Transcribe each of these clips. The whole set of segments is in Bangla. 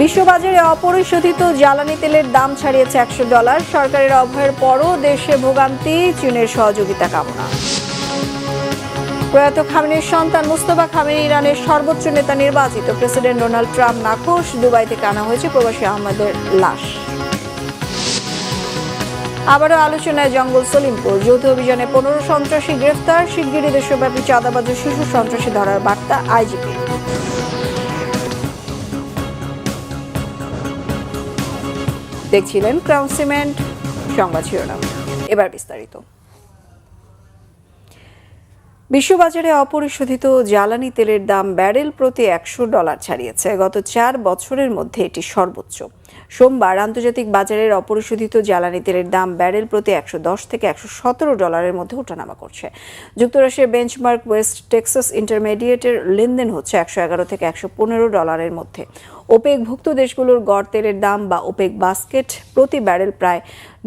বিশ্ববাজারে অপরিশোধিত জ্বালানি তেলের দাম ছাড়িয়েছে $100। সরকারের অভয়ের পরও দেশে ভোগান্তি, চীনের সহযোগিতা কামনা। প্রয়াত খামেনির সন্তান মুস্তফা খামেনি ইরানের সর্বোচ্চ নেতা নির্বাচিত। প্রেসিডেন্ট ডোনাল্ড ট্রাম্প নাখোশ। দুবাই থেকে আনা হয়েছে প্রবাসী আহমেদের লাশ। আবারও আলোচনায় জঙ্গল সলিমপুর। যৌথ অভিযানে 15 সন্ত্রাসী গ্রেফতার। শিগগিরই দেশব্যাপী চাঁদাবাজ ও শিশু সন্ত্রাসী ধরার বার্তা আইজিপি। দেখছিলেন ক্রাউন সিমেন্ট সংবাদ শিরোনাম। এবার বিস্তারিত। বিশ্ববাজারে অপরিশোধিত জ্বালানি তেলের দাম ব্যারেল প্রতি $100 ছাড়িয়েছে। গত 4 বছরের মধ্যে এটি সর্বোচ্চ। সোমবার আন্তর্জাতিক বাজারের অপরিশোধিত জ্বালানি তেলের দাম ব্যারেল প্রতি $110 থেকে $117 মধ্যে ওঠানামা করছে। যুক্তরাষ্ট্রের বেঞ্চমার্ক ওয়েস্ট টেক্সাস ইন্টারমিডিয়েটের লেনদেন হচ্ছে $111 থেকে $115 মধ্যে। ওপেকভুক্ত দেশগুলোর গড় তেলের দাম বা ওপেক বাস্কেট প্রতি ব্যারেল প্রায়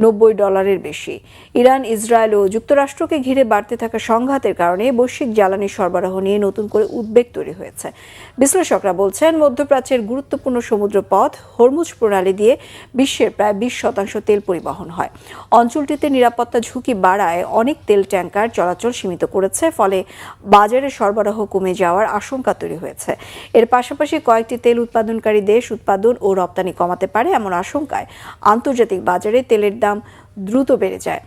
$90 বেশি। ইরান, ইসরায়েল ও যুক্তরাষ্ট্রকে ঘিরে বাড়তে থাকা সংঘাতের কারণে বৈশ্বিক জ্বালানি সরবরাহ নিয়ে নতুন করে উদ্বেগ তৈরি হয়েছে। বিশ্লেষকরা বলছেন, মধ্যপ্রাচ্যের গুরুত্বপূর্ণ সমুদ্রপথ হরমুজ প্রণালী দিয়ে বিশ্বের প্রায় 20% তেল পরিবহন হয়। অঞ্চলটিতে নিরাপত্তা ঝুঁকি বাড়ায় অনেক তেল ট্যাঙ্কার চলাচল সীমিত করেছে, ফলে বাজারে সরবরাহ কমে যাওয়ার আশঙ্কা তৈরি হয়েছে। এর পাশাপাশি কয়েকটি তেল উৎপাদনকারী দেশ উৎপাদন ও রপ্তানি কমাতে পারে এমন আশঙ্কায় আন্তর্জাতিক বাজারে তেলের দাম দ্রুত বেড়ে যায়।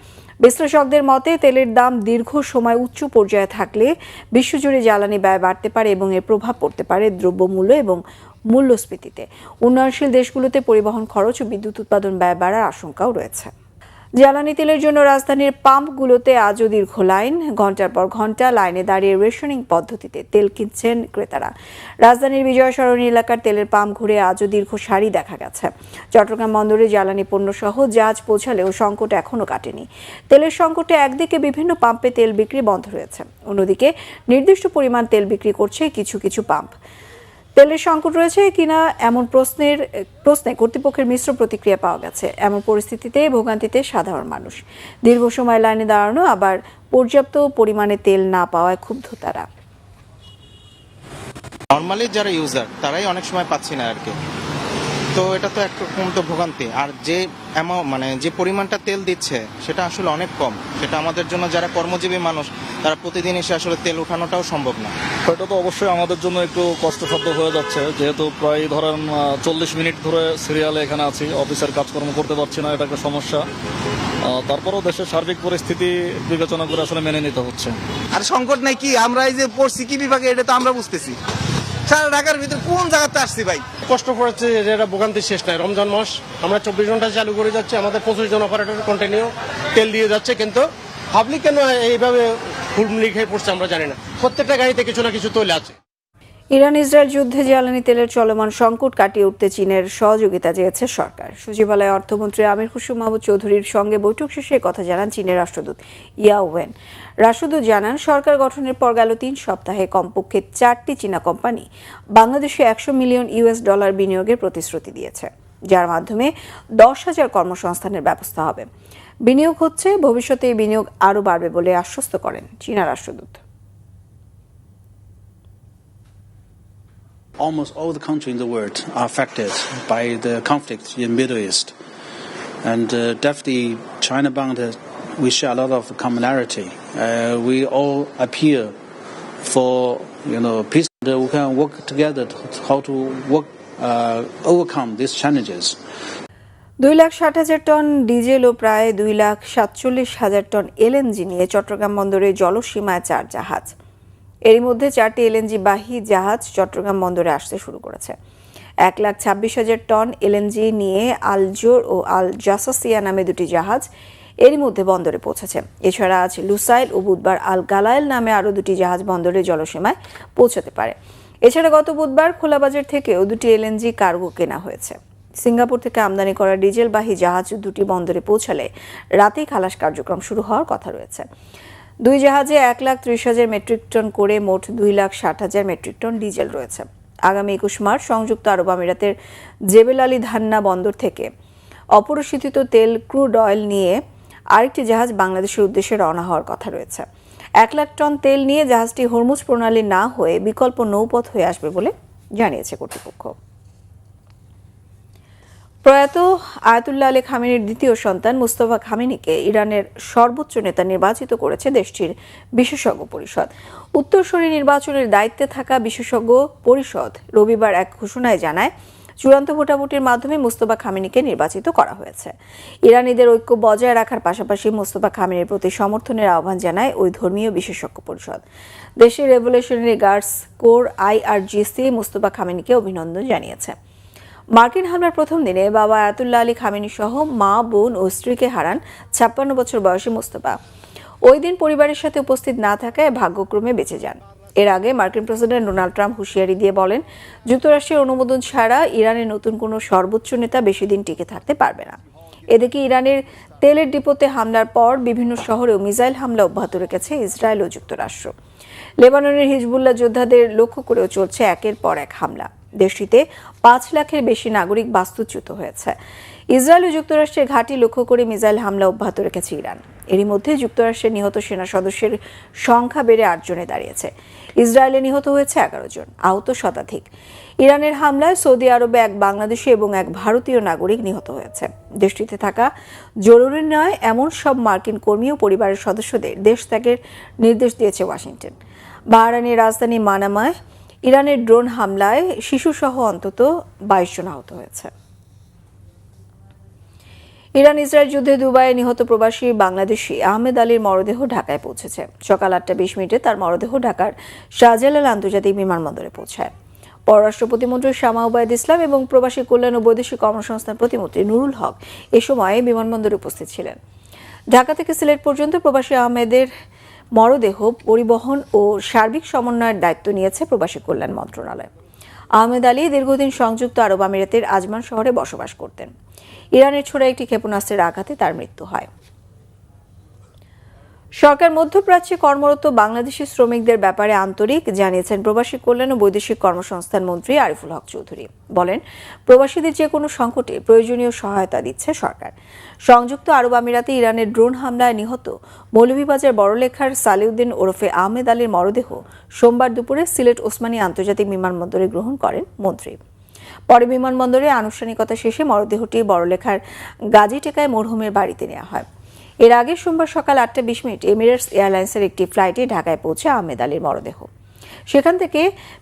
বিশ্লেষকদের মতে, তেলের দাম দীর্ঘ সময় উচ্চ পর্যায়ে থাকলে বিশ্বজুড়ে জ্বালানি ব্যয় বাড়তে পারে এবং এর প্রভাব পড়তে পারে দ্রব্যমূল্য এবং মূল্যস্ফীতিতে। উন্নয়নশীল দেশগুলোতে পরিবহন খরচ ও বিদ্যুৎ উৎপাদন ব্যয় বাড়ার আশঙ্কাও রয়েছে। জ্বালানি তেলের জন্য রাজধানীর পাম্পগুলোতে আজও দীর্ঘ লাইন। ঘন্টার পর ঘন্টা লাইনে দাঁড়িয়ে রেশনিং পদ্ধতিতে তেল কিনছেন ক্রেতারা। রাজধানীর বিজয় সরণি এলাকার তেলের পাম্প ঘুরে আজও দীর্ঘ সারি দেখা গেছে। চট্টগ্রাম বন্দরে জ্বালানি পণ্য সহ জাহাজ পৌঁছালেও সংকট এখনও কাটেনি। তেলের সংকটে একদিকে বিভিন্ন পাম্পে তেল বিক্রি বন্ধ রয়েছে, অন্যদিকে নির্দিষ্ট পরিমাণ তেল বিক্রি করছে কিছু কিছু পাম্প। তেলের সংকট রয়েছে কিনা এমন প্রশ্নে কর্তৃপক্ষের মিশ্র প্রতিক্রিয়া পাওয়া গেছে। এমন পরিস্থিতিতে ভোগান্তিতে সাধারণ মানুষ। দীর্ঘ সময় লাইনে দাঁড়ানো, আবার পর্যাপ্ত পরিমাণে তেল না পাওয়ায় ক্ষুব্ধ তারা। নরমালি যারা ইউজার তারাই অনেক সময় পাচ্ছি না আর কি। তো এটা তো একরকম তো ভোগান্তি। আর যে যে পরিমাণটা তেল দিচ্ছে সেটা আসলে অনেক কম। সেটা আমাদের জন্য যারা কর্মজীবী মানুষ তারা প্রতিদিন এসে আসলে তেল উঠানোটাও সম্ভব না। এটা তো অবশ্যই আমাদের জন্য একটু কষ্টসাধ্য হয়ে যাচ্ছে, যেহেতু প্রায় ধরেন 40 মিনিট ধরে সিরিয়ালে এখানে আছি, অফিসের কাজকর্ম করতে পারছি না, এটা একটা সমস্যা। তারপরেও দেশের সার্বিক পরিস্থিতি বিবেচনা করে আসলে মেনে নিতে হচ্ছে। আর সংকট নাই কি, আমরা এই যে পড়ছি কি বিভাগে এটা তো আমরা বুঝতেছি। সারা ঢাকার ভিতরে কোন জায়গাতে আসছি ভাই, কষ্ট পড়েছে যে এটা ভোগান্তির শেষ নাই। রমজান মাস আমরা 24 ঘন্টা চালু করে যাচ্ছি, আমাদের 25 জন অপারেটর কন্টিনিউ তেল দিয়ে যাচ্ছে, কিন্তু পাবলিক কেন এইভাবে হুড়মুড়ি খেয়ে পড়ছে আমরা জানি না। প্রত্যেকটা গাড়িতে কিছু না কিছু তৈল আছে। ইরান ইসরায়েল যুদ্ধে জ্বালানি তেলের চলমান সংকট কাটিয়ে উঠতে চীনের সহযোগিতা চেয়েছে সরকার। সচিবালয়ে অর্থমন্ত্রী আমির খুরশিদ মাহমুদ চৌধুরীর সঙ্গে বৈঠক শেষে কথা জানান চীনের রাষ্ট্রদূত ইয়া ওয়েন। রাষ্ট্রদূত জানান, সরকার গঠনের পর গেল 3 সপ্তাহে কমপক্ষে 4টি চীনা কোম্পানি বাংলাদেশে $100 মিলিয়ন বিনিয়োগের প্রতিশ্রুতি দিয়েছে, যার মাধ্যমে 10,000 কর্মসংস্থানের ব্যবস্থা হবে। বিনিয়োগ হচ্ছে, ভবিষ্যতে এই বিনিয়োগ আরও বাড়বে বলে আশ্বস্ত করেন চীনা রাষ্ট্রদূত। Almost all the countries in the world are affected by the conflict in the Middle East. And definitely China-bound, we share a lot of commonality. We all appeal for, peace. We can work together how to overcome these challenges. 2,60,000 ton diesel ও প্রায় 2,47,000 টন এলএনজি নিয়ে চট্টগ্রাম বন্দরে জলসীমায় 4 জাহাজ। এরই মধ্যে 4টি এলএনজি বাহী জাহাজ চট্টগ্রাম বন্দরে আসতে শুরু করেছে। 1,26,000 টন এলএনজি নিয়ে আল জোর ও আল জাসাসিয়া নামে 2টি জাহাজ এরই মধ্যে বন্দরে পৌঁছেছে। এছাড়া আজ লুসাইল ও বুধবার আল গালাইল নামে আরও 2টি জাহাজ বন্দরে জলসীমায় পৌঁছাতে পারে। এছাড়া গত বুধবার খোলাবাজার থেকেও 2টি এলএনজি কার্গো কেনা হয়েছে। সিঙ্গাপুর থেকে আমদানি করা ডিজেলবাহী জাহাজ 2টি বন্দরে পৌঁছালে রাতেই খালাস কার্যক্রম শুরু হওয়ার কথা রয়েছে। 2 জাহাজে 1,30,000 মেট্রিক টন করে মোট 2,60,000 মেট্রিক টন ডিজেল রয়েছে। আগামী 21 মার্চ সংযুক্ত আরব আমিরাতের জেবেল আলী ধান্না বন্দর থেকে অপরিশোধিত তেল ক্রুড অয়েল নিয়ে আরেকটি জাহাজ বাংলাদেশের উদ্দেশ্যে রওনা হওয়ার কথা রয়েছে। 1 লাখ টন তেল নিয়ে জাহাজটি হরমুজ প্রণালী না হয়ে বিকল্প নৌপথ হয়ে আসবে বলে জানিয়েছে কর্তৃপক্ষ। প্রয়াত আয়াতুল্লাহ আলী খামেনির দ্বিতীয় সন্তান মুস্তফা খামেনিকে ইরানের সর্বোচ্চ নেতা নির্বাচিত করেছে দেশটির বিশেষজ্ঞ পরিষদ। উত্তরসূরি নির্বাচনের দায়িত্বে থাকা বিশেষজ্ঞ পরিষদ রবিবার এক ঘোষণায় জানায়, চূড়ান্ত ভোটাভুটির মাধ্যমে মুস্তফা খামেনিকে নির্বাচিত করা হয়েছে। ইরানিদের ঐক্য বজায় রাখার পাশাপাশি মুস্তফা খামেনির প্রতি সমর্থনের আহ্বান জানায় ওই ধর্মীয় বিশেষজ্ঞ পরিষদ। দেশের revolutionary guards corps IRGC Mustafa খামেনিকে অভিনন্দন জানিয়েছে। মার্কিন হামলার প্রথম দিনে বাবা আয়াতুল্লাহ আলী খামেনি সহ মা, বোন ও স্ত্রীকে হারান 56 বছর বয়সী মুস্তফা। ওই দিন পরিবারের সাথে উপস্থিত না থাকায় ভাগ্যক্রমে বেঁচে যান। এর আগে মার্কিন প্রেসিডেন্ট ডোনাল্ড ট্রাম্প হুঁশিয়ারি দিয়ে বলেন, যুক্তরাষ্ট্রের অনুমোদন ছাড়া ইরানের নতুন কোনো সর্বোচ্চ নেতা বেশি দিন টিকে থাকতে পারবে না। এদিকে ইরানের তেলের ডিপোতে হামলার পর বিভিন্ন শহরেও মিসাইল হামলা অব্যাহত রেখেছে ইসরায়েল ও যুক্তরাষ্ট্র। লেবাননের হিজবুল্লাহ যোদ্ধাদের লক্ষ্য করেও চলছে একের পর এক হামলা। দেশটিতে 5 লাখের বেশি নাগরিক বাস্তুচ্যুত হয়েছে। ইসরায়েল ও যুক্তরাষ্ট্রের ঘাঁটি লক্ষ্য করে মিসাইল হামলা অব্যাহত রেখেছে ইরান। এরই মধ্যে যুক্তরাষ্ট্রের নিহত সেনা সদস্যের সংখ্যা বেড়ে 8 জনে দাঁড়িয়েছে। ইসরায়েলে নিহত হয়েছে 11 জন, আহত শতাধিক। ইরানের হামলায় সৌদি আরবে এক বাংলাদেশি এবং এক ভারতীয় নাগরিক নিহত হয়েছে। দেশটিতে থাকা জরুরি নয় এমন সব মার্কিন কর্মী ও পরিবারের সদস্যদের দেশ ত্যাগের নির্দেশ দিয়েছে ওয়াশিংটন। বাহরাইনের রাজধানী মানামায় ইরানের ড্রোন হামলায় শিশুসহ অন্তত 22 জন আহত হয়েছে। ইরান ইসরায়েল যুদ্ধে দুবাইয়ে নিহত প্রবাসী বাংলাদেশি আহমেদ আলীর মরদেহ ঢাকায় পৌঁছেছে। সকাল 8:20 তার মরদেহ ঢাকার শাহজালাল আন্তর্জাতিক বিমানবন্দরে পৌঁছায়। পররাষ্ট্র প্রতিমন্ত্রী শামা ওবায়দ ইসলাম এবং প্রবাসী কল্যাণ ও বৈদেশিক কর্মসংস্থান প্রতিমন্ত্রী নুরুল হক এ সময় বিমানবন্দরে উপস্থিত ছিলেন। ঢাকা থেকে সিলেট পর্যন্ত প্রবাসী আহমেদের মরদেহ পরিবহন ও সার্বিক সমন্বয়ের দায়িত্ব নিয়েছে প্রবাসী কল্যাণ মন্ত্রণালয়। আহমেদ আলী দীর্ঘদিন সংযুক্ত আরব আমিরাতের আজমান শহরে বসবাস করতেন। ইরানের ছোড়া একটি ক্ষেপণাস্ত্রের আঘাতে তার মৃত্যু হয়। সরকার মধ্যপ্রাচ্যে কর্মরত বাংলাদেশি শ্রমিকদের ব্যাপারে আন্তরিক জানিয়েছেন প্রবাসী কল্যাণ ও বৈদেশিক কর্মসংস্থান মন্ত্রী আরিফুল হক চৌধুরী। বলেন, প্রবাসীদের যে কোনো সংকটে প্রয়োজনীয় সহায়তা দিচ্ছে সরকার। সংযুক্ত আরব আমিরাতে ইরানের ড্রোন হামলায় নিহত মৌলভীবাজার বড়লেখার সালিউদ্দিন ওরফে আহমেদ আলীর মরদেহ সোমবার দুপুরে সিলেট ওসমানী আন্তর্জাতিক বিমানবন্দরে গ্রহণ করেন মন্ত্রী। পরে বিমানবন্দরে আনুষ্ঠানিকতা শেষে মরদেহটি বড়লেখার গাজীটেকায় মরহুমের বাড়িতে নেওয়া হয়। এর আগে সোমবার সকাল 8:20 এমিরেটস এয়ারলাইন্সের একটি ফ্লাইটে ঢাকায় পৌঁছে আহমেদ আলীর মরদেহ। সেখান থেকে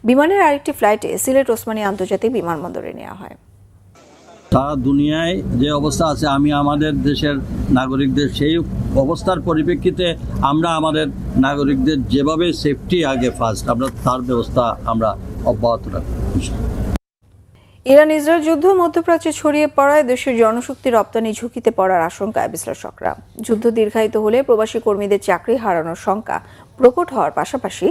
বিমানের আরেকটি ফ্লাইটে সিলেট ওসমানী আন্তর্জাতিক বিমানবন্দরে নেওয়া হয়। সারা দুনিয়ায় যে অবস্থা আছে, আমি আমাদের দেশের নাগরিকদের সেই অবস্থার পরিপ্রেক্ষিতে আমরা আমাদের নাগরিকদের যেভাবে সেফটি আগে ফার্স্ট, আমরা তার ব্যবস্থা আমরা অব্যাহত রাখব। ইরান ইসরায়েল যুদ্ধ মধ্যপ্রাচ্যে ছড়িয়ে পড়ায় দেশের জনশক্তি রপ্তানি ঝুঁকিতে পড়ার আশঙ্কায় বিশ্লেষকরা। যুদ্ধ দীর্ঘায়িত হলে প্রবাসী কর্মীদের চাকরি হারানোর শঙ্কা প্রকট হওয়ার পাশাপাশি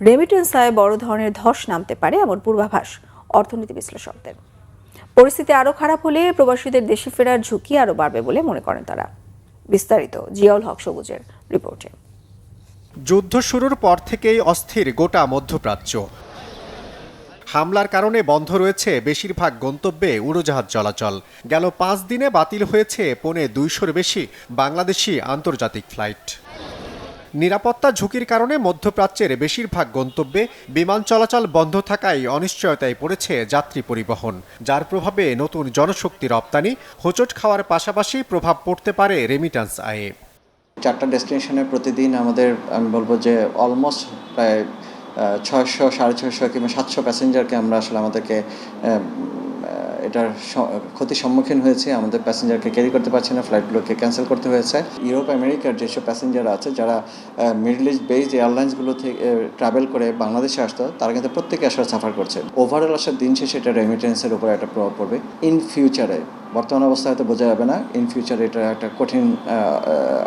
রেমিটেন্স আয়ে বড় ধরনের ধস নামতে পারে এমন পূর্বাভাস অর্থনীতি বিশ্লেষকদের। পরিস্থিতি আরও খারাপ হলে প্রবাসীদের দেশে ফেরার ঝুঁকি আরও বাড়বে বলে মনে করেন তারা। বিস্তারিত জিয়াউল হক সবুজের রিপোর্টে। যুদ্ধ শুরুর পর থেকেই অস্থির গোটা মধ্যপ্রাচ্য। হামলার কারণে বন্ধ রয়েছে বেশিরভাগ গন্তব্যে উড়োজাহাজ চলাচল। গেল 5 দিনে বাতিল হয়েছে 250-র বেশি বাংলাদেশি আন্তর্জাতিক ফ্লাইট। নিরাপত্তা ঝুঁকির কারণে মধ্যপ্রাচ্যের বেশিরভাগ গন্তব্যে বিমান চলাচল বন্ধ থাকায় অনিশ্চয়তায় পড়েছে যাত্রী পরিবহন, যার প্রভাবে নতুন জনশক্তি রপ্তানি হোঁচট খাওয়ার পাশাপাশি প্রভাব পড়তে পারে রেমিট্যান্স আয়ে। 4টা ডেস্টিনেশনে প্রতিদিন আমাদের আমি বলবো যে অলমোস্ট প্রায় 600, 650 কিংবা 700 প্যাসেঞ্জারকে আমরা আসলে আমাদেরকে এটার ক্ষতির সম্মুখীন হয়েছে। আমাদের প্যাসেঞ্জারকে ক্যারি করতে পারছে না, ফ্লাইটগুলোকে ক্যান্সেল করতে হয়েছে। ইউরোপ আমেরিকার যেসব প্যাসেঞ্জার আছে যারা মিডল ইস্ট বেসড এয়ারলাইন্সগুলো থেকে ট্রাভেল করে বাংলাদেশে আসতো, তারা কিন্তু প্রত্যেকে আসলে সাফার করছে। ওভারঅল আসার দিন শেষে এটা রেমিটেন্সের উপর একটা প্রভাব পড়বে। ইন ফিউচারে, বর্তমান অবস্থায় হয়তো বোঝা যাবে না, ইন ফিউচারে এটা একটা কঠিন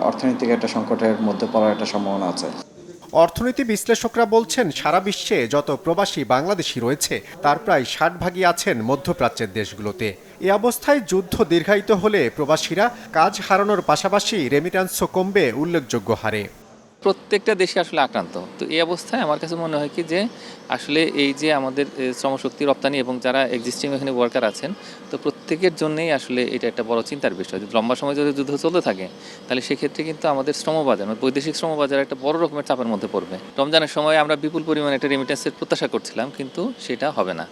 অর্থনৈতিক একটা সংকটের মধ্যে পড়ার একটা সম্ভাবনা আছে। অর্থনীতি বিশ্লেষকরা বলছেন, সারা বিশ্বে যত প্রবাসী বাংলাদেশি রয়েছে তার প্রায় 60 ভাগই আছেন মধ্যপ্রাচ্যের দেশগুলোতে। এ অবস্থায় যুদ্ধ দীর্ঘায়িত হলে প্রবাসীরা কাজ হারানোর পাশাপাশি রেমিট্যান্সও কমবে উল্লেখযোগ্য হারে। প্রত্যেকটা দেশে আসলে আক্রান্ত। তো এই অবস্থায় আমার কাছে মনে হয় কি যে আসলে এই যে আমাদের শ্রমশক্তি রপ্তানি এবং যারা এক্সিস্টিং এখানে ওয়ার্কার আছেন, তো প্রত্যেকের জন্যই আসলে এটা একটা বড় চিন্তার বিষয়। যদি লম্বা সময় যদি যুদ্ধ চলতে থাকে তাহলে সেক্ষেত্রে কিন্তু আমাদের শ্রমবাজার, বৈদেশিক শ্রমবাজার একটা বড় রকমের চাপের মধ্যে পড়বে। রমজানের সময় আমরা বিপুল পরিমাণে একটা রেমিটেন্সের প্রত্যাশা করছিলাম, কিন্তু সেটা হবে না।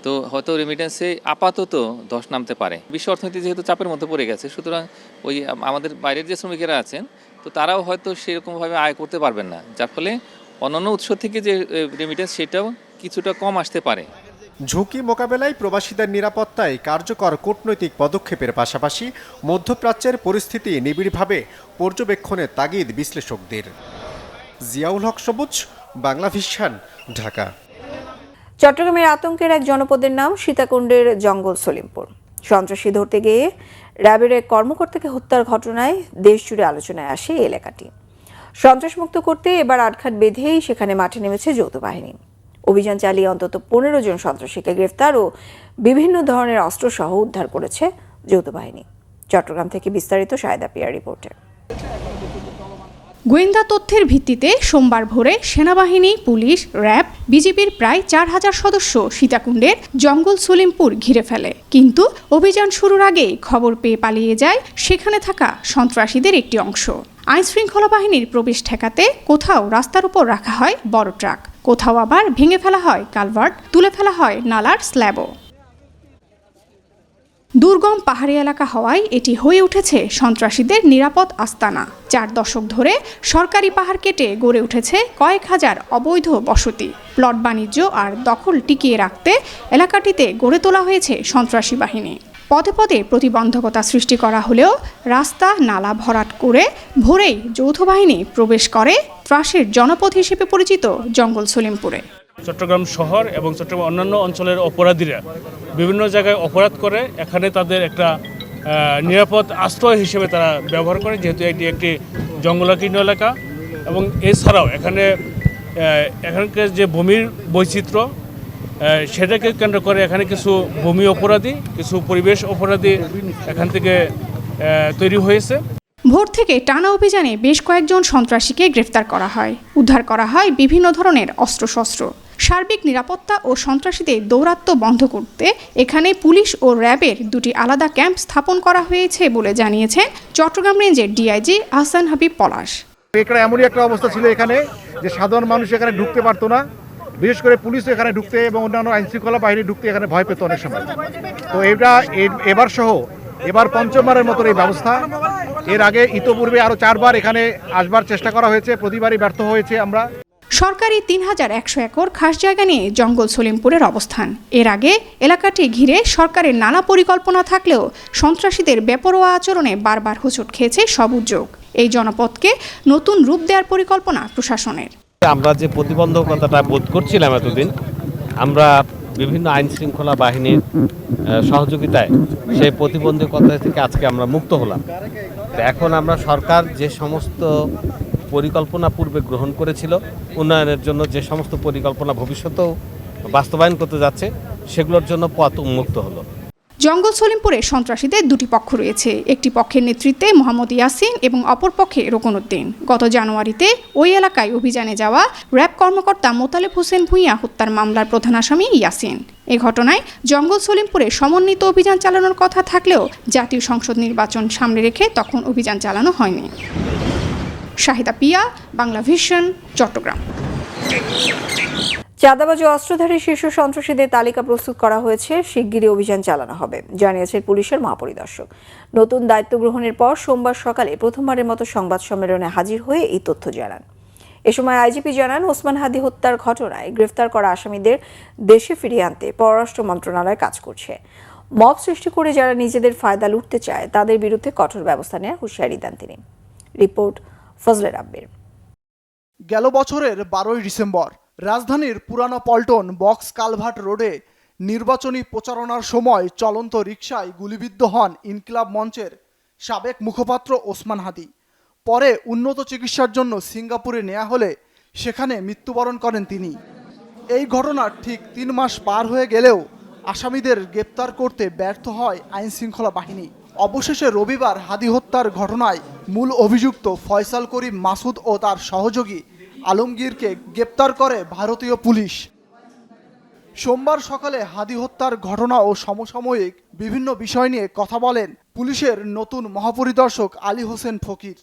তো হয়তো রেমিটেন্সে আপাতত ধস নামতে পারে। বিশ্ব অর্থনীতি যেহেতু চাপের মধ্যে পড়ে গেছে, সুতরাং ওই আমাদের বাইরের যে শ্রমিকেরা আছেন তো তারাও হয়তো সেরকমভাবে আয় করতে পারবেন না, যার ফলে অন্যান্য উৎস থেকে যে রেমিটেন্স সেটাও কিছুটা কম আসতে পারে। ঝুঁকি মোকাবেলায় প্রবাসীদের নিরাপত্তায় কার্যকর কূটনৈতিক পদক্ষেপের পাশাপাশি মধ্যপ্রাচ্যের পরিস্থিতি নিবিড়ভাবে পর্যবেক্ষণের তাগিদ বিশ্লেষকদের। জিয়াউল হক সবুজ, বাংলা ভিশন, ঢাকা। চট্টগ্রামের আতঙ্কের এক জনপদের নাম সীতাকুণ্ডের জঙ্গল সলিমপুর। সন্ত্রাসী ধরতে গিয়ে র্যাবের এক কর্মকর্তাকে হত্যার ঘটনায় দেশজুড়ে আলোচনায় আসে এই এলাকাটি। সন্ত্রাসমুক্ত করতে এবার আটঘাট বেঁধেই সেখানে মাঠে নেমেছে যৌথ বাহিনী। অভিযান চালিয়ে অন্তত 15 জন সন্ত্রাসীকে গ্রেফতার ও বিভিন্ন ধরনের অস্ত্রসহ উদ্ধার করেছে যৌথ বাহিনী। চট্টগ্রাম থেকে বিস্তারিত শাহেদা পিয়ার রিপোর্টে। গোয়েন্দা তথ্যের ভিত্তিতে সোমবার ভোরে সেনাবাহিনী, পুলিশ, র্যাব, বিজিবির প্রায় 4000 সদস্য সীতাকুণ্ডের জঙ্গল সলিমপুর ঘিরে ফেলে। কিন্তু অভিযান শুরুর আগেই খবর পেয়ে পালিয়ে যায় সেখানে থাকা সন্ত্রাসীদের একটি অংশ। আইনশৃঙ্খলা বাহিনীর প্রবেশ ঠেকাতে কোথাও রাস্তার উপর রাখা হয় বড় ট্রাক, কোথাও আবার ভেঙে ফেলা হয় কালভার্ট, তুলে ফেলা হয় নালার স্ল্যাবও। দুর্গম পাহাড়ি এলাকা হওয়ায় এটি হয়ে উঠেছে সন্ত্রাসীদের নিরাপদ আস্তানা। 4 দশক ধরে সরকারি পাহাড় কেটে গড়ে উঠেছে কয়েক হাজার অবৈধ বসতি। প্লট বাণিজ্য আর দখল টিকিয়ে রাখতে এলাকাটিতে গড়ে তোলা হয়েছে সন্ত্রাসী বাহিনী। পদে পদে প্রতিবন্ধকতা সৃষ্টি করা হলেও রাস্তা নালা ভরাট করে ভোরেই যৌথ বাহিনী প্রবেশ করে ত্রাসের জনপদ হিসেবে পরিচিত জঙ্গল সলিমপুরে। চট্টগ্রাম শহর এবং চট্টগ্রাম অন্যান্য অঞ্চলের অপরাধীরা বিভিন্ন জায়গায় অপরাধ করে এখানে তাদের একটা নিরাপদ আশ্রয় হিসেবে তারা ব্যবহার করে, যেহেতু এটি একটি জঙ্গলাকীর্ণ এলাকা। এবং এছাড়াও এখানকার যে ভূমির বৈচিত্র্য সেটাকে কেন্দ্র করে এখানে কিছু ভূমি অপরাধী, কিছু পরিবেশ অপরাধী এখান থেকে তৈরি হয়েছে। ভোর থেকে টানা অভিযানে বেশ কয়েকজন সন্ত্রাসীকে গ্রেফতার করা হয়। উদ্ধার করা হয় বিভিন্ন ধরনের অস্ত্রশস্ত্র। সার্বিক নিরাপত্তা ও সন্ত্রাসীদের দৌরাত্ম্য বন্ধ করতে এখানে পুলিশ ও র্যাবের 2টি আলাদা ক্যাম্প স্থাপন করা হয়েছে বলে জানিয়েছেন চট্টগ্রাম রেঞ্জের ডিআইজি আহসান হাবিব পলাশ। এমনই একটা অবস্থা ছিল এখানে যে সাধারণ মানুষ এখানে ঢুকতে পারতো না, বিশেষ করে পুলিশ এখানে ঢুকতে এবং অন্যান্য আইনশৃঙ্খলা বাহিনী ঢুকতে এখানে ভয় পেত অনেক সময়। তো এবার 5মবারের মতো এই ব্যবস্থা। এর আগে ইতোপূর্বে আরও 4বার এখানে আসবার চেষ্টা করা হয়েছে, প্রতিবারই ব্যর্থ হয়েছে আমরা। সরকারি 3100 একর খাস জায়গা নিয়ে জঙ্গল সলিমপুরের অবস্থান। এর আগে এলাকাটি ঘিরে সরকারের নানা পরিকল্পনা থাকলেও সন্ত্রাসীদের বেপরোয়া আচরণে বারবার হোঁচট খেয়েছে সব উদ্যোগ। এই জনপদকে নতুন রূপ দেওয়ার পরিকল্পনা প্রশাসনের। আমরা যে প্রতিবন্ধকতাটা বোধ করছিলাম এতদিন, আমরা বিভিন্ন আইন শৃঙ্খলা বাহিনীর সহযোগিতায় সেই প্রতিবন্ধকতা থেকে আজকে আমরা মুক্ত হলাম। এখন আমরা সরকার যে সমস্ত পরিকল্পনা পূর্বে গ্রহণ করেছিল, উন্নয়নের জন্য যে সমস্ত পরিকল্পনা ভবিষ্যতেও বাস্তবায়ন করতে যাচ্ছে, সেগুলোর জন্য পথ উন্মুক্ত হলো। জঙ্গল সলিমপুরে সন্ত্রাসীদের 2টি পক্ষ রয়েছে। একটি পক্ষের নেতৃত্বে মোহাম্মদ ইয়াসিন এবং অপর পক্ষে রোকনউদ্দিন। গত জানুয়ারিতে ওই এলাকায় অভিযানে যাওয়া র্যাব কর্মকর্তা মোতালেব হোসেন ভূঁইয়া হত্যার মামলার প্রধান আসামি ইয়াসিন। এ ঘটনায় জঙ্গল সলিমপুরে সমন্বিত অভিযান চালানোর কথা থাকলেও জাতীয় সংসদ নির্বাচন সামনে রেখে তখন অভিযান চালানো হয়নি। শাহিদা পিয়া, বাংলা ভিশন, চট্টগ্রাম। চাঁদাবাজ ও অস্ত্রধারী শীর্ষ সন্ত্রাসীদের তালিকা প্রস্তুত করা হয়েছে, শিগগিরই অভিযান চালানো হবে, জানিয়েছেন পুলিশের মহাপরিদর্শক। নতুন দায়িত্ব গ্রহণের পর সোমবার সকালে প্রথমবারের মতো সংবাদ সম্মেলনে হাজির হয়ে এই তথ্য জানান। এ সময় আইজিপি জানান, ওসমান হাদি হত্যার ঘটনায় গ্রেফতার করা আসামিদের দেশে ফিরিয়ে আনতে পররাষ্ট্র মন্ত্রণালয় কাজ করছে। মব সৃষ্টি করে যারা নিজেদের ফায়দা লুটতে চায় তাদের বিরুদ্ধে কঠোর ব্যবস্থা নেওয়ার হুঁশিয়ারি দেন তিনি। রিপোর্ট ফজলে রাব্বির। গেল বছরের 12ই ডিসেম্বর রাজধানীর পুরানো পল্টন বক্স কালভার্ট রোডে নির্বাচনী প্রচারণার সময় চলন্ত রিকশায় গুলিবিদ্ধ হন ইনকিলাব মঞ্চের সাবেক মুখপাত্র ওসমান হাদি। পরে উন্নত চিকিৎসার জন্য সিঙ্গাপুরে নেওয়া হলে সেখানে মৃত্যুবরণ করেন তিনি। এই ঘটনার ঠিক 3 মাস পার হয়ে গেলেও আসামিদের গ্রেপ্তার করতে ব্যর্থ হয় আইনশৃঙ্খলা বাহিনী। অবশেষে রবিবার হাদি হত্যার ঘটনায় মূল অভিযুক্ত ফয়সাল করিম মাসুদ ও তার সহযোগী আলমগীরকে গ্রেপ্তার করে ভারতীয় পুলিশ। সোমবার সকালে হাদি হত্যার ঘটনা ও সমসাময়িক বিভিন্ন বিষয় নিয়ে কথা বলেন পুলিশের নতুন মহাপরিদর্শক আলী হোসেন ফকির।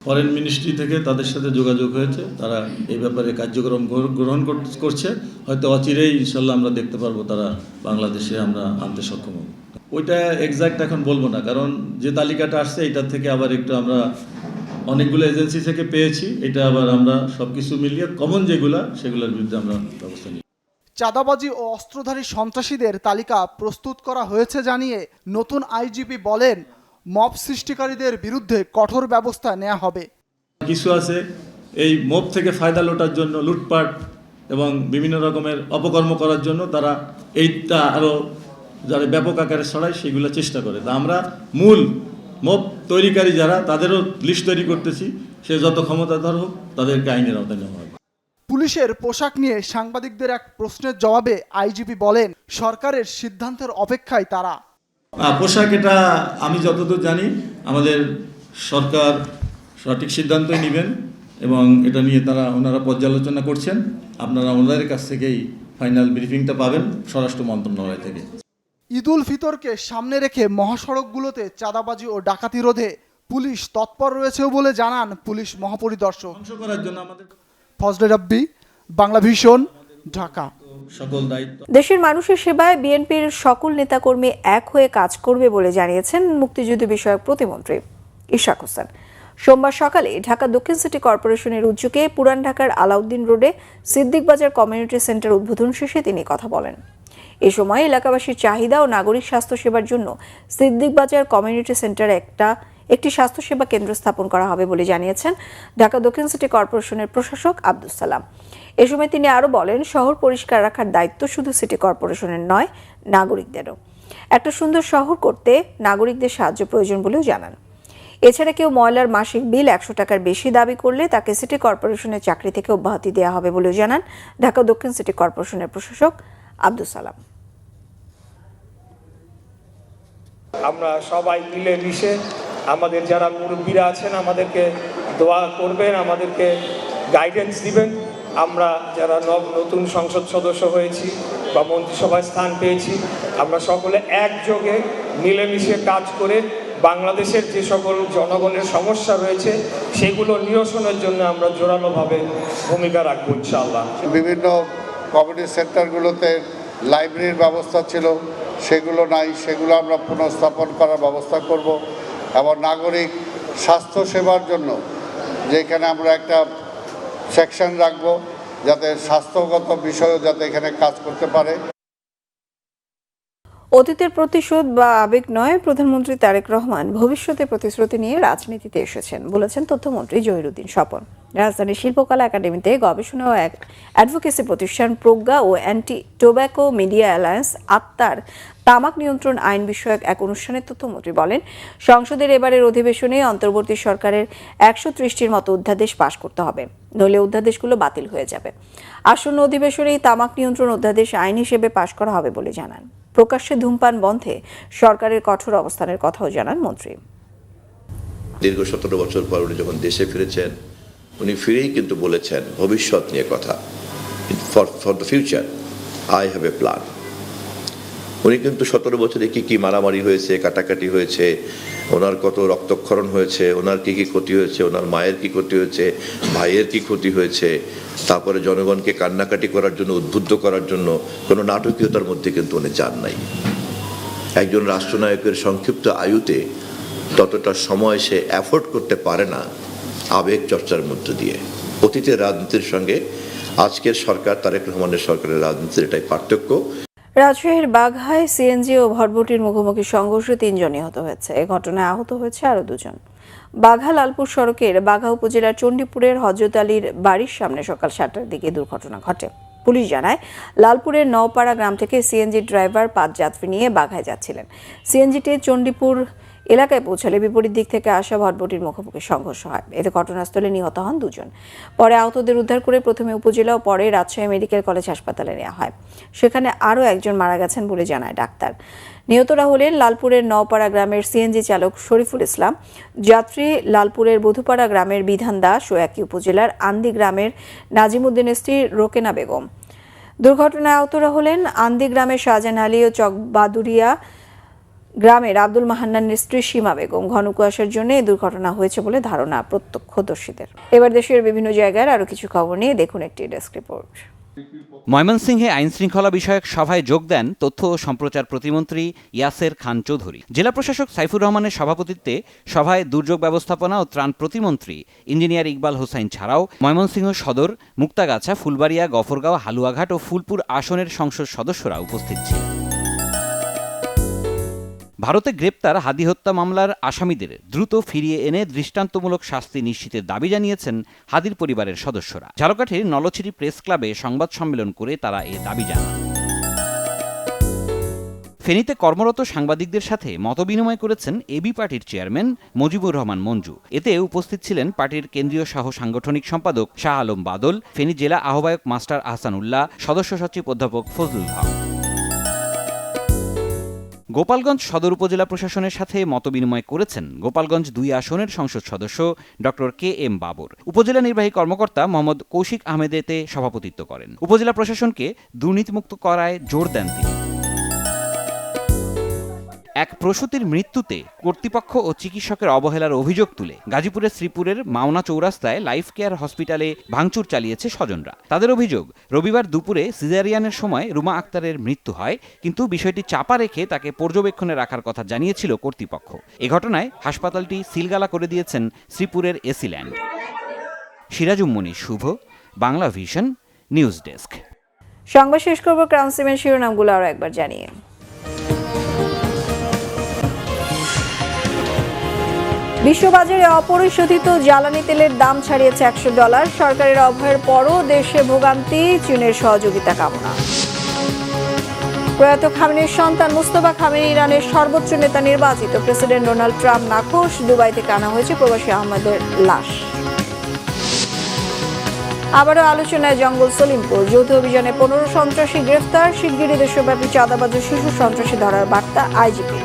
ফরেন মিনিস্ট্রি থেকে তাদের সাথে যোগাযোগ হয়েছে, তারা এই ব্যাপারে কার্যক্রম গ্রহণ করছে। হয়তো অচিরেই ইনশাল্লাহ আমরা দেখতে পারবো তারা বাংলাদেশে আমরা আনতে সক্ষম হব। ওইটা এক্সাক্ট এখন বলবো না, কারণ যে তালিকাটা আসছে এটার থেকে আবার একটু আমরা অনেকগুলো এজেন্সি থেকে পেয়েছি, এটা আবার আমরা সবকিছু মিলিয়ে কমন যেগুলা সেগুলোর বিরুদ্ধে আমরা ব্যবস্থা নিই। চাঁদাবাজি ও অস্ত্রধারী সন্ত্রাসীদের তালিকা প্রস্তুত করা হয়েছে জানিয়ে নতুন আইজিপি বলেন, মব সৃষ্টিকারীদের বিরুদ্ধে কঠোর ব্যবস্থা নেওয়া হবে। কিছু আছে এই মব থেকে ফায়দা লোটার জন্য, লুটপাট এবং বিভিন্ন রকমের অপকর্ম করার জন্য তারা এইটা আরও যারা ব্যাপক আকারে ছড়ায় সেগুলো চেষ্টা করে। তা আমরা মূল মব তৈরিকারী যারা তাদেরও লিস্ট তৈরি করতেছি, সে যত ক্ষমতাধর হোক তাদেরকে আইনের আওতায় নেওয়া হবে। পুলিশের পোশাক নিয়ে সাংবাদিকদের এক প্রশ্নের জবাবে আইজিপি বলেন, সরকারের সিদ্ধান্তের অপেক্ষায় তারা। পোশাক এটা আমি যতদূর জানি আমাদের সরকার সঠিক সিদ্ধান্তই নেবেন এবং এটা নিয়ে ওনারা পর্যালোচনা করছেন। আপনারা ওনাদের কাছ থেকেই ফাইনাল ব্রিফিংটা পাবেন স্বরাষ্ট্র মন্ত্রণালয় থেকে। ঈদুল ফিতরকে সামনে রেখে মহাসড়কগুলোতে চাঁদাবাজি ও ডাকাতি রোধে পুলিশ তৎপর রয়েছেও বলে জানান পুলিশ মহাপরিদর্শক। ফজলে রাব্বি, বাংলা ভিশন, ঢাকা। দেশের মানুষের সেবায় বিএনপির সকল নেতাকর্মী এক হয়ে কাজ করবে বলে জানিয়েছেন মুক্তিযুদ্ধ বিষয়ক প্রতিমন্ত্রী ইশাক হোসেন। সোমবার সকালে ঢাকা দক্ষিণ সিটি কর্পোরেশনের উদ্যোগে পুরান ঢাকার আলাউদ্দিন রোডে সিদ্দিক বাজার কমিউনিটি সেন্টার উদ্বোধন শেষে তিনি কথা বলেন। এ সময় এলাকাবাসীর চাহিদা ও নাগরিক স্বাস্থ্য সেবার জন্য সিদ্দিক বাজার কমিউনিটি সেন্টারে একটি স্বাস্থ্যসেবা কেন্দ্র স্থাপন করা হবে বলে জানিয়েছেন ঢাকা দক্ষিণ সিটি কর্পোরেশনের প্রশাসক আব্দুস সালাম। এ সময় তিনি আরও বলেন, শহর পরিষ্কার রাখার দায়িত্ব শুধু সিটি কর্পোরেশনের নয়, নাগরিকদেরও। একটা সুন্দর শহর করতে নাগরিকদের সাহায্য প্রয়োজন বলেও জানান। এছাড়া কেউ ময়লার মাসিক বিল 100 টাকার বেশি দাবি করলে তাকে সিটি কর্পোরেশনের চাকরি থেকে অব্যাহতি দেওয়া হবে বলেও জানান ঢাকা দক্ষিণ সিটি কর্পোরেশনের প্রশাসক আব্দুস সালাম। আমরা সবাই মিলে মিশে আমাদের যারা মুরব্বীরা আছেন আমাদেরকে দোয়া করবেন, আমাদেরকে গাইডেন্স দিবেন। আমরা যারা নতুন সংসদ সদস্য হয়েছি বা মন্ত্রিসভায় স্থান পেয়েছি, আমরা সকলে একযোগে মিলেমিশে কাজ করে বাংলাদেশের যে সকল জনগণের সমস্যা রয়েছে সেগুলো নিরসনের জন্য আমরা জোরালোভাবে ভূমিকা রাখবো ইনশাআল্লাহ। বিভিন্ন কমিউনিটি সেন্টারগুলোতে লাইব্রেরির ব্যবস্থা ছিল, সেগুলো নাই, সেগুলো আমরা পুনঃস্থাপন করার ব্যবস্থা করব। এবং নাগরিক স্বাস্থ্য সেবার জন্য যেখানে আমরা একটা সেকশন রাখবো যাতে স্বাস্থ্যগত বিষয়ও যাতে এখানে কাজ করতে পারে। অতীতের প্রতিশোধ বা আবেগ নয়, প্রধানমন্ত্রী তারেক রহমান ভবিষ্যতে প্রতিশ্রুতি নিয়ে রাজনীতিতে এসেছেন বলেছেন তথ্যমন্ত্রী জহিরুদ্দিন স্বপন। রাজধানীর শিল্পকলা একাডেমিতে গবেষণা ও অ্যাডভোকেসি প্রতিষ্ঠান প্রজ্ঞা ও অ্যান্টি টোব্যাকো মিডিয়া অ্যালায়েন্স আত্মার তামাক নিয়ন্ত্রণ আইন বিষয়ক এক অনুষ্ঠানে তথ্যমন্ত্রী বলেন, সংসদের এবারের অধিবেশনে অন্তর্বর্তী সরকারের 130টির মতো অধ্যাদেশ পাশ করতে হবে, নইলে অধ্যাদেশগুলো বাতিল হয়ে যাবে। আসন্ন অধিবেশনেই তামাক নিয়ন্ত্রণ অধ্যাদেশ আইন হিসেবে পাশ করা হবে বলে জানান। প্রকাশ্যে ধূমপান বন্ধে সরকারের কঠোর অবস্থানের কথাও জানান মন্ত্রী। দীর্ঘ 17 বছর পর উনি যখন দেশে ফিরেছেন, উনি ফিরেই কিন্তু বলেছেন ভবিষ্যৎ নিয়ে কথা, for the future I have a plan. উনি কিন্তু 17 বছরে কি মারামারি হয়েছে, কাটাকাটি হয়েছে, ওনার কত রক্তক্ষরণ হয়েছে, ওনার কি ক্ষতি হয়েছে, ওনার মায়ের কি ক্ষতি হয়েছে, ভাইয়ের কি ক্ষতি হয়েছে, তারপরে জনগণকে কান্নাকাটি করার জন্য, উদ্বুদ্ধ করার জন্য কোনো নাটকীয়তার মধ্যে কিন্তু উনি যান নাই। একজন রাষ্ট্রনায়কের সংক্ষিপ্ত আয়ুতে ততটা সময় সে অ্যাফোর্ড করতে পারে না আবেগ চর্চার মধ্য দিয়ে। অতীতের রাজনীতির সঙ্গে আজকের সরকার তারেক রহমানের সরকারের রাজনীতির এটাই পার্থক্য। রাজশাহীর বাঘায় সিএনজি ও ভটভটির মুখোমুখি সংঘর্ষে 3 জন নিহত হয়েছে। এ ঘটনায় আহত হয়েছে আরও 2 জন। বাঘা লালপুর সড়কের বাঘা উপজেলার চণ্ডীপুরের হযরত আলীর বাড়ির সামনে সকাল 7টার দিকে দুর্ঘটনা ঘটে। পুলিশ জানায়, লালপুরের নওপাড়া গ্রাম থেকে সিএনজি ড্রাইভার 5 যাত্রী নিয়ে বাঘায় যাচ্ছিলেন। সিএনজিটি চণ্ডীপুর এলাকায় পৌঁছালে বিপরীত দিক থেকে আসা ভটভটির মুখোমুখি সংঘর্ষ হয়। এতে ঘটনাস্থলে নিহত হন 2 জন। পরে আহতদের উদ্ধার করে প্রথমে উপজেলা ও পরে রাজশাহী মেডিকেল কলেজ হাসপাতালে নেওয়া হয়। সেখানে আরও 1 জন মারা গেছেন বলে জানায় ডাক্তার। নিহতরা হলেন লালপুরের নওপাড়া গ্রামের সিএনজি চালক শরীফুল ইসলাম, যাত্রী লালপুরের বধুপাড়া গ্রামের বিধান দাস ও একই উপজেলার আন্দি গ্রামের নাজিমুদ্দিনের স্ত্রী রোকেনা বেগম। দুর্ঘটনায় আহতরা হলেন আন্দি গ্রামের শাহজাহান আলী ও চকবাদুরিয়া গ্রামের আব্দুল মাহান্নানের স্ত্রী সীমা বেগম। ঘন কুয়াশার জন্য এই দুর্ঘটনা হয়েছে বলে ধারণা প্রত্যক্ষদর্শীদের। এবার দেশের বিভিন্ন জায়গার আরো কিছু খবর নিয়ে দেখুন একটি ডেস্ক রিপোর্ট। ময়মনসিংহে আইন শৃঙ্খলা বিষয়ক সভায় যোগ দেন তথ্য ও সম্প্রচার প্রতিমন্ত্রী ইয়াসের খান চৌধুরী। জেলা প্রশাসক সাইফুর রহমানের সভাপতিত্বে সভায় দুর্যোগ ব্যবস্থাপনা ও ত্রাণ প্রতিমন্ত্রী ইঞ্জিনিয়ার ইকবাল হোসাইন ছাড়াও ময়মনসিংহ সদর, মুক্তাগাছা, ফুলবাড়িয়া, গফরগাঁও, হালুয়াঘাট ও ফুলপুর আসনের সংসদ সদস্যরা উপস্থিত ছিলেন। ভারতে গ্রেপ্তার হাদি হত্যা মামলার আসামিদের দ্রুত ফিরিয়ে এনে দৃষ্টান্তমূলক শাস্তি নিশ্চিতের দাবি জানিয়েছেন হাদির পরিবারের সদস্যরা। ঝালকাঠির নলছিটি প্রেস ক্লাবে সংবাদ সম্মেলন করে তারা এ দাবি জানান। ফেনীতে কর্মরত সাংবাদিকদের সাথে মতবিনিময় করেছেন এবি পার্টির চেয়ারম্যান মুজিবুর রহমান মঞ্জু। এতে উপস্থিত ছিলেন পার্টির কেন্দ্রীয় সহ সাংগঠনিক সম্পাদক শাহ আলম বাদল, ফেনী জেলা আহ্বায়ক মাস্টার আহসান উল্লাহ, সদস্য সচিব অধ্যাপক ফজলুল হক। গোপালগঞ্জ সদর উপজেলা প্রশাসনের সাথে মতবিনিময় করেছেন গোপালগঞ্জ 2 আসনের সংসদ সদস্য ডক্টর কে এম বাবর। উপজেলা নির্বাহী কর্মকর্তা মোহাম্মদ কৌশিক আহমেদ এতে সভাপতিত্ব করেন। উপজেলা প্রশাসনকে দুর্নীতিমুক্ত করায় জোর দেন তিনি। এক প্রসূতির মৃত্যুতে কর্তৃপক্ষ ও চিকিৎসকের অবহেলার অভিযোগ তুলে গাজীপুরের শ্রীপুরের মাওনা চৌরাস্তায় লাইফ কেয়ার হসপিটালে ভাঙচুর চালিয়েছে স্বজনরা। তাদের অভিযোগ, রবিবার দুপুরে সিজারিয়ানের সময় রুমা আক্তারের মৃত্যু হয়, কিন্তু বিষয়টি চাপা রেখে তাকে পর্যবেক্ষণে রাখার কথা জানিয়েছিল কর্তৃপক্ষ। এ ঘটনায় হাসপাতালটি সিলগালা করে দিয়েছেন শ্রীপুরের এসিল্যান্ড। সিরাজুম্মনি শুভ, বাংলা ভিশন, নিউজ ডেস্ক। সংবাদ শেষ করব ক্রাউন সিমেন্ট শিরোনামগুলো আরো একবার জানিয়ে। বিশ্ববাজারে অপরিশোধিত জ্বালানি তেলের দাম ছাড়িয়েছে $100। সরকারের অভয়ের পরও দেশে ভোগান্তি, চীনের সহযোগিতা কামনা। প্রয়াত খামেনির সন্তান মুস্তফা খামেনি ইরানের সর্বোচ্চ নেতা নির্বাচিত। প্রেসিডেন্ট ডোনাল্ড ট্রাম্প নাখোশ। দুবাই থেকে আনা হয়েছে প্রবাসী আহমদের লাশ। আবারও আলোচনায় জঙ্গল সলিমপুর। যৌথ অভিযানে 15 সন্ত্রাসী গ্রেফতার। শিগগিরই দেশব্যাপী চাঁদাবাজ ও শিশু সন্ত্রাসী ধরার বার্তা আইজিপি।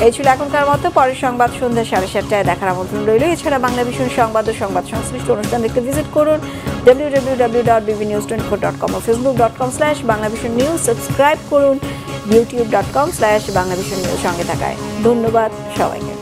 এই ছিল এখনকার মতো। পরের সংবাদ সন্ধ্যা 7:30টায় দেখার আমন্ত্রণ রইল। এছাড়া বাংলা ভিশন সংবাদ ও সংবাদ সংশ্লিষ্ট অনুষ্ঠান দেখতে ভিজিট করুন www.bbnews24.com ও facebook.com/banglavisionnews। সাবস্ক্রাইব করুন youtube.com/banglavisionnews। সঙ্গে থাকায় ধন্যবাদ সবাইকে।